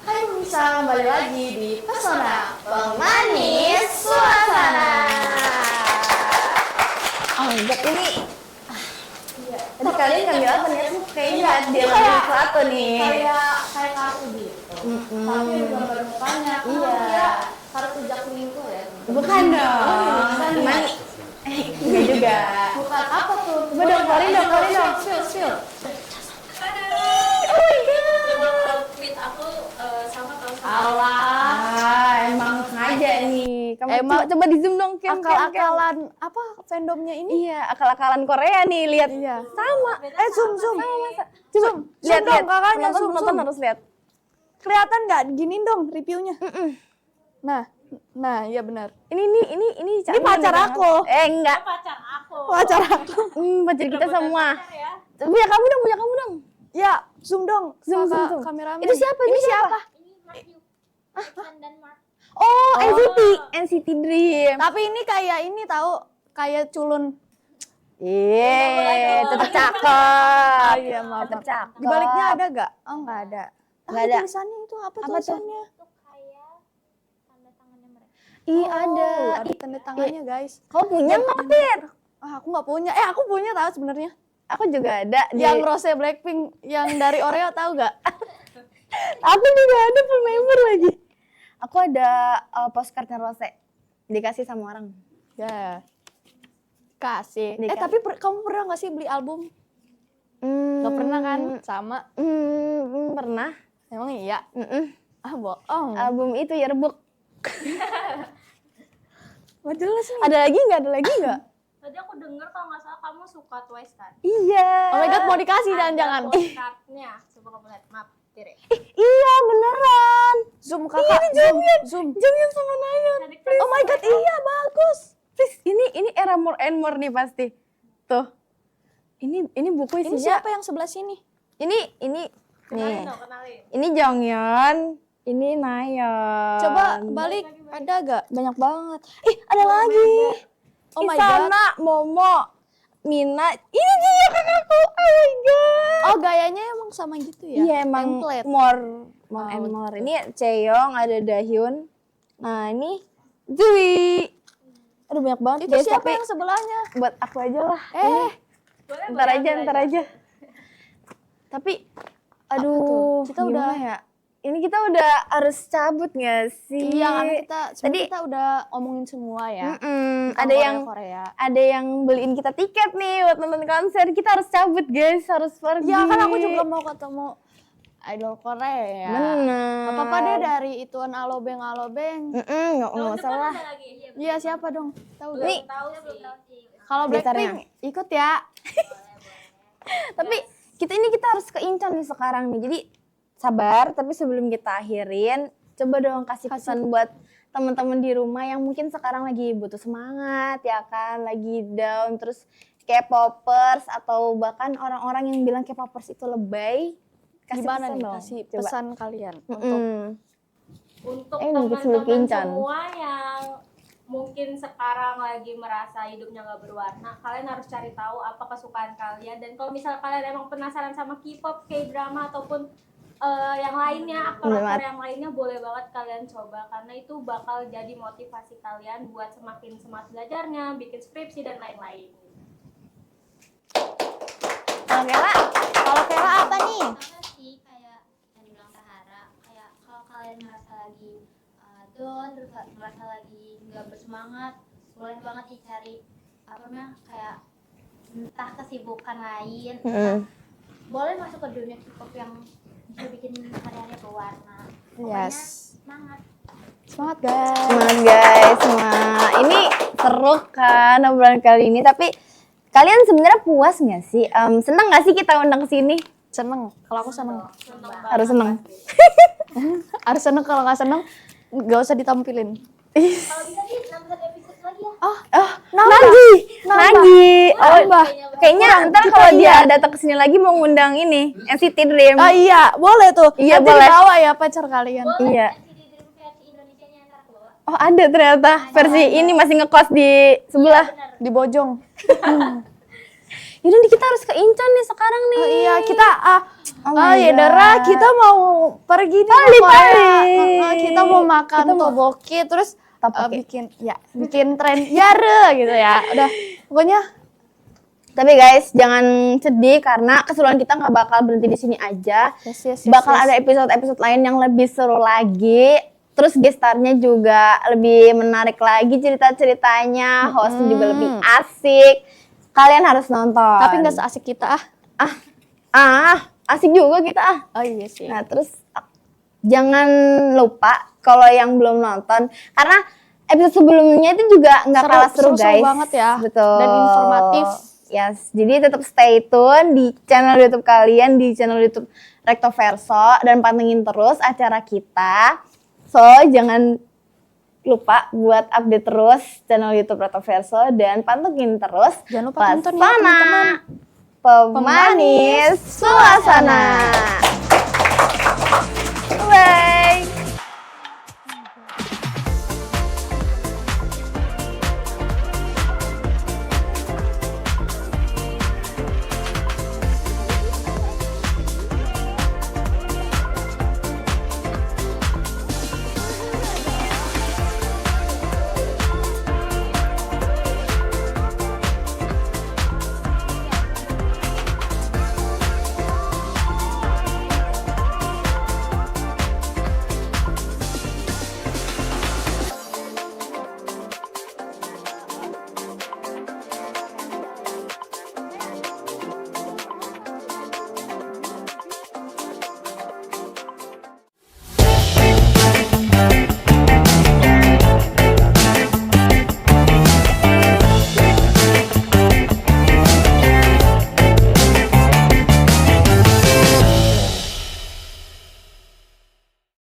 Speaker 2: Hai bisa kembali lagi di Pesona
Speaker 1: Pemanis Suasana. Oh my god, ini tadi kalian ngambil apa nih? Aku kayaknya dia ngambil sesuatu nih.
Speaker 2: kayak kartu gitu. Tapi ada gambar mukanya.
Speaker 1: Iya.
Speaker 2: Kartu Jaklingko ya.
Speaker 1: Bukan dong. Gimana? Enggak juga.
Speaker 2: Bukan apa tuh?
Speaker 1: Coba dong, keluarin dong.
Speaker 2: Spill.
Speaker 3: Outfit aku sama kalau
Speaker 1: Emang sengaja nih. Kamu
Speaker 2: Emang
Speaker 1: coba di zoom dong, Ken.
Speaker 2: Akal-akalan apa fandomnya ini?
Speaker 1: Iya, akal-akalan Korea nih, lihat.
Speaker 2: Iya.
Speaker 1: Sama.
Speaker 2: Zoom.
Speaker 1: Coba lihat
Speaker 2: dong, kakaknya, zoom.
Speaker 1: Penonton harus lihat.
Speaker 2: Kelihatan nggak? Giniin dong reviewnya. Nah, iya benar.
Speaker 1: Ini
Speaker 2: Ini pacar aku.
Speaker 1: Enggak.
Speaker 3: pacar aku.
Speaker 2: Pacar aku.
Speaker 1: Pacar kita semua.
Speaker 3: Ya.
Speaker 1: Punya kamu dong.
Speaker 2: Ya, zoom dong.
Speaker 1: Zoom.
Speaker 2: Kameramen.
Speaker 1: Itu siapa?
Speaker 3: Ini Matthew. Ethan dan Mark.
Speaker 1: Oh, NCT Dream.
Speaker 2: Tapi ini kayak ini tahu kayak culun.
Speaker 1: Tetap cakep.
Speaker 2: Iya, maaf.
Speaker 1: Tetap cakep.
Speaker 2: Di baliknya ada nggak? Oh, nggak ada.
Speaker 1: Nggak ada.
Speaker 2: Tulisannya itu apa
Speaker 1: Apa tuh?
Speaker 2: tulisannya?
Speaker 3: Itu kayak tanda tangannya mereka.
Speaker 1: Ih, ada.
Speaker 2: Ada tanda tangannya, guys.
Speaker 1: Kau punya nggak, Fit?
Speaker 2: Aku nggak punya. Aku punya tahu sebenarnya.
Speaker 1: Aku juga ada.
Speaker 2: Yang Rose Blackpink yang dari Oreo tahu nggak?
Speaker 1: Aku juga ada full member lagi. Aku ada postcardnya Rose. Dikasih sama orang.
Speaker 2: Ya. Kasih.
Speaker 1: Dikasih.
Speaker 2: Tapi kamu pernah nggak sih beli album? Nggak pernah kan? Sama.
Speaker 1: Pernah.
Speaker 2: Emang iya? Bohong.
Speaker 1: Album itu Yearbook.
Speaker 2: Nggak jelas nih.
Speaker 1: Ada lagi nggak?
Speaker 3: Tadi aku denger kalau nggak salah kamu suka Twice kan?
Speaker 1: Iya.
Speaker 2: Oh my god, mau dikasih jangan-jangan.
Speaker 3: Postcardnya, coba kamu lihat. Maaf, Tire.
Speaker 1: Iya beneran.
Speaker 2: Zoom kakak, zoom.
Speaker 1: Jonghyun sama Nayeon. Oh my god, iya bagus. Please, ini era more and more nih pasti. Tuh. Ini buku
Speaker 2: Ini
Speaker 1: isinya.
Speaker 2: siapa yang sebelah sini?
Speaker 1: Ini
Speaker 3: Kenalin
Speaker 1: nih.
Speaker 3: dong, kenalin.
Speaker 1: Ini Jonghyun, ini Nayeon.
Speaker 2: Coba balik, ada gak?
Speaker 1: Banyak banget. Ada lagi.
Speaker 2: Oh my god.
Speaker 1: Isana, Momo, Mina. Ini dia kakakku. Oh my god.
Speaker 2: Oh gayanya emang sama gitu ya?
Speaker 1: Iya emang
Speaker 2: Template.
Speaker 1: more and more. Ini Chaeyoung, ada Dahyun. Nah ini Jui. Aduh banyak banget
Speaker 2: Itu
Speaker 1: guys,
Speaker 2: siapa
Speaker 1: tapi
Speaker 2: yang sebelahnya?
Speaker 1: buat aku aja lah.
Speaker 3: Boleh,
Speaker 1: Ntar
Speaker 3: boleh,
Speaker 1: aja, ntar aja. Tapi aduh,
Speaker 2: Kita
Speaker 1: gimana
Speaker 2: udah-
Speaker 1: ya? Ini kita udah harus cabut gak sih?
Speaker 2: Iya, karena kita
Speaker 1: Tadi-
Speaker 2: kita udah omongin semua ya.
Speaker 1: Mm-mm,
Speaker 2: Tentang Korea.
Speaker 1: ada yang beliin kita tiket nih buat nonton konser. Kita harus cabut guys, harus pergi.
Speaker 2: Ya kan aku juga mau ketemu idol Korea ya.
Speaker 1: Bener.
Speaker 2: Apa-apa deh dari ituan alobeng.
Speaker 1: Nggak
Speaker 3: Tahun depan
Speaker 1: salah.
Speaker 3: ada lagi.
Speaker 2: Iya siapa dong? Tahu gak?
Speaker 1: Nih,
Speaker 3: Tahu sih.
Speaker 2: Kalau
Speaker 1: Gitarnya.
Speaker 2: Blackpink ikut ya.
Speaker 1: tapi kita harus ke Incheon nih sekarang nih. Jadi sabar, tapi sebelum kita akhirin, coba dong kasih pesan buat teman-teman di rumah yang mungkin sekarang lagi butuh semangat ya kan, lagi down, terus K-popers atau bahkan orang-orang yang bilang K-popers itu lebay. Kasih
Speaker 2: Gimana
Speaker 1: pesan
Speaker 2: nih
Speaker 1: dong.
Speaker 2: kasih
Speaker 1: Coba.
Speaker 2: pesan kalian untuk
Speaker 3: Untuk
Speaker 1: mungkin sebelum ke
Speaker 3: teman-teman
Speaker 1: Incheon.
Speaker 3: semua yang mungkin sekarang lagi merasa hidupnya nggak berwarna, kalian harus cari tahu apa kesukaan kalian. Dan kalau misalnya kalian emang penasaran sama K-pop, K-drama ataupun yang lainnya, aktor-aktor yang lainnya, boleh banget kalian coba karena itu bakal jadi motivasi kalian buat semakin semangat belajarnya, bikin skripsi dan lain-lain.
Speaker 2: kalau Kela apa nih?
Speaker 4: Sama sih kayak yang bilang Tahara, kayak kalau kalian merasa lagi down, terus merasa lagi nggak bersemangat, boleh banget dicari apa namanya kayak entah kesibukan lain, entah boleh masuk ke dunia K-pop yang bisa bikin hari-hari berwarna. Pokoknya
Speaker 2: Yes.
Speaker 4: semangat.
Speaker 2: Semangat guys.
Speaker 1: Semangat guys, semangat. Ini seru kan obrolan kali ini, tapi kalian sebenarnya puas nggak sih? Seneng nggak sih kita undang ke sini?
Speaker 2: Seneng. Kalau aku seneng.
Speaker 1: Harus seneng.
Speaker 2: Harus seneng, kalau nggak seneng nggak usah ditampilin.
Speaker 4: Kalau bisa sih nambah episode lagi ya.
Speaker 1: Oh, Nagi. Oh, kayaknya ntar kalau dia datang ke sini lagi mau ngundang ini NCT Dream.
Speaker 2: Ah iya, boleh tuh.
Speaker 1: Iya,
Speaker 2: Nanti
Speaker 1: boleh.
Speaker 2: dibawa ya pacar kalian.
Speaker 1: Iya.
Speaker 4: NCT Dream versi Indonesianya ntar aku bawa.
Speaker 1: Oh, ada ternyata versi ini masih ngekos di sebelah.
Speaker 2: Di Bojong.
Speaker 1: Yaudah nih, kita harus ke Incheon nih sekarang nih.
Speaker 2: Oh iya, kita
Speaker 1: Oh my
Speaker 2: ya
Speaker 1: God.
Speaker 2: Dara, kita mau pergi nih
Speaker 1: Pali,
Speaker 2: ke Korea.
Speaker 1: Pali.
Speaker 2: Kita mau makan
Speaker 1: Kita mau-
Speaker 2: tteokbokki terus
Speaker 1: Tteokbokki.
Speaker 2: bikin tren Yare gitu ya. Udah, pokoknya
Speaker 1: Tapi guys, jangan sedih karena keseruan kita nggak bakal berhenti di sini aja.
Speaker 2: yes.
Speaker 1: Bakal ada episode-episode lain yang lebih seru lagi. Terus gestarnya juga lebih menarik lagi cerita-ceritanya. Hostnya juga lebih asik. Kalian harus nonton.
Speaker 2: Tapi nggak seasik kita
Speaker 1: asik juga kita.
Speaker 2: Oh iya sih.
Speaker 1: Nah terus jangan lupa kalau yang belum nonton, karena episode sebelumnya itu juga nggak kalah seru guys.
Speaker 2: banget ya.
Speaker 1: Betul.
Speaker 2: Dan informatif.
Speaker 1: Yes, jadi tetap stay tune di channel YouTube kalian, di channel YouTube Rektoverso, dan pantengin terus acara kita. So jangan lupa buat update terus channel YouTube Rektoverso dan pantengin terus
Speaker 2: Jangan lupa tonton ya,
Speaker 1: Pesona
Speaker 2: teman-teman.
Speaker 1: Pemanis Suasana.